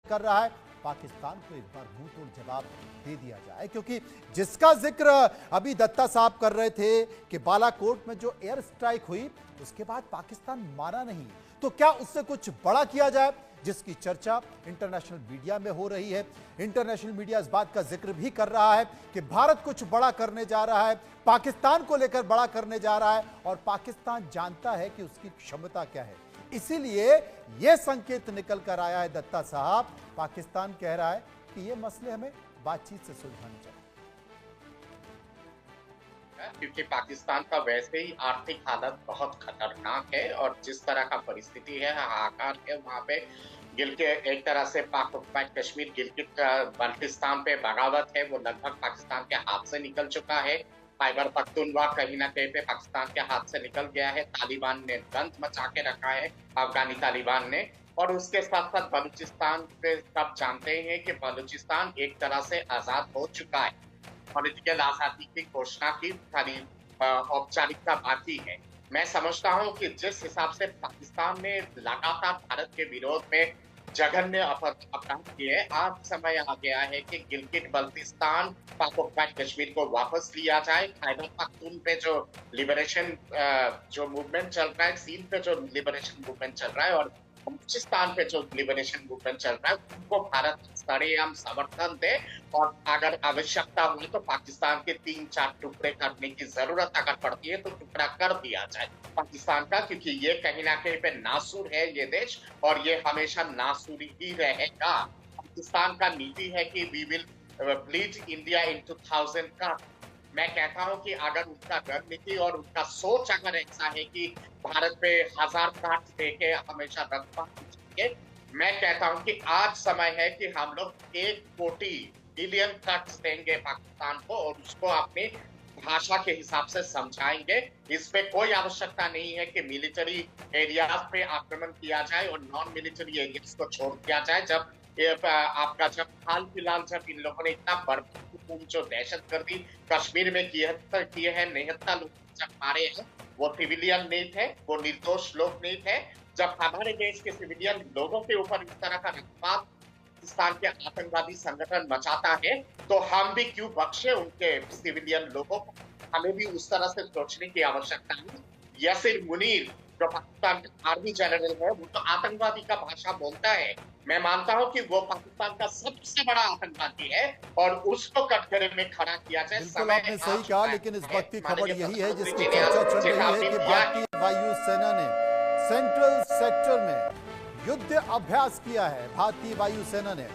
कर रहा है पाकिस्तान को एक बार मुंह तोड़ जवाब दे दिया जाए, क्योंकि जिसका जिक्र अभी दत्ता साहब कर रहे थे कि बालाकोट में जो एयर स्ट्राइक हुई उसके बाद पाकिस्तान माना नहीं, तो क्या उससे कुछ बड़ा किया जाए, जिसकी चर्चा इंटरनेशनल मीडिया में हो रही है। इंटरनेशनल मीडिया इस बात का जिक्र भी कर रहा है कि भारत कुछ बड़ा करने जा रहा है, पाकिस्तान को लेकर बड़ा करने जा रहा है और पाकिस्तान जानता है कि उसकी क्षमता क्या है। इसीलिए यह संकेत निकल कर आया है दत्ता साहब, पाकिस्तान कह रहा है कि ये मसले हमें बातचीत से सुलझाने चाहिए, क्योंकि पाकिस्तान का वैसे ही आर्थिक हालत बहुत खतरनाक है और जिस तरह का परिस्थिति है, हाहाकार है वहां पे। गिलगित एक तरह से पाक कश्मीर गिलगित बल्टिस्तान पे बगावत है, वो लगभग पाकिस्तान के हाथ से निकल चुका है। खैबर पख्तूनख्वा कहीं ना कहीं पे पाकिस्तान के हाथ से निकल गया है। तालिबान ने गंद मचा के रखा है, अफगानी तालिबान ने। और उसके साथ साथ बलूचिस्तान पे सब जानते हैं कि बलूचिस्तान एक तरह से आजाद हो चुका है। पॉलिटिकल आजादी की घोषणा की खाली औपचारिकता बाकी है। मैं समझता हूं कि जिस हिसाब से पाकिस्तान ने लगातार भारत के विरोध में जघन्य अपराध किए, आज समय आ गया है कि गिलगित बल्तिस्तान पाक कश्मीर को वापस लिया जाए। खैबर पख्तून पे जो लिबरेशन जो मूवमेंट चल रहा है, सीन पे जो लिबरेशन मूवमेंट चल रहा है और बलूचिस्तान पे जो लिबरेशन मूवमेंट चल रहा है, उनको भारत सरेआम समर्थन दे और अगर आवश्यकता हुई तो पाकिस्तान के 3-4 टुकड़े करने की जरूरत अगर पड़ती है तो टुकड़ा कर दिया जाए पाकिस्तान का, क्योंकि ये कहीं ना कहीं पे नासूर है ये देश और ये हमेशा नासूरी ही रहेगा। पाकिस्तान का नीति है कि we will bleed India in 2000 का। मैं कहता हूं कि अगर उनका रणनीति और उनका सोच अगर ऐसा है कि भारत पे 1000 काट देके हमेशा रखवा चाहिए, मैं कहता हूं कि आज समय है कि हम लोग 1 कोटि बिलियन कट्स देंगे पाकिस्तान को और उसको अपनी भाषा के हिसाब से समझाएंगे। इस पे कोई आवश्यकता नहीं है कि मिलिट्री एरियाज पे आक्रमण किया जाए और नॉन मिलिट्री एरियाज को छोड़ दिया जाए। जब आपका जब हाल फिलहाल जब इन लोगों ने इतना बर्बाद जो दहशतगर्दी कश्मीर में किए हैं, 79 लोग जब मारे हैं, वो सिविलियन नहीं थे, वो निर्दोष लोग नहीं थे। जब हमारे देश के सिविलियन लोगों के ऊपर इस तरह का रक्तपात पाकिस्तान के आतंकवादी संगठन मचाता है, तो हम भी क्यों बख्शे उनके सिविलियन लोगों को। हमें भी उस तरह से सोचने की आवश्यकता है। यासिर मुनीर जो पाकिस्तान का आर्मी जनरल है, वो तो आतंकवादी का भाषा बोलता है। मैं मानता हूं कि वो पाकिस्तान का सबसे बड़ा आतंकवादी है और उसको कटघरे में खड़ा किया जाए। बिल्कुल आपने सही कहा, लेकिन इस वक्त की खबर यही है जिसकी चर्चा चल रही है कि भारतीय वायुसेना ने सेंट्रल सेक्टर में युद्ध अभ्यास किया है। भारतीय वायुसेना ने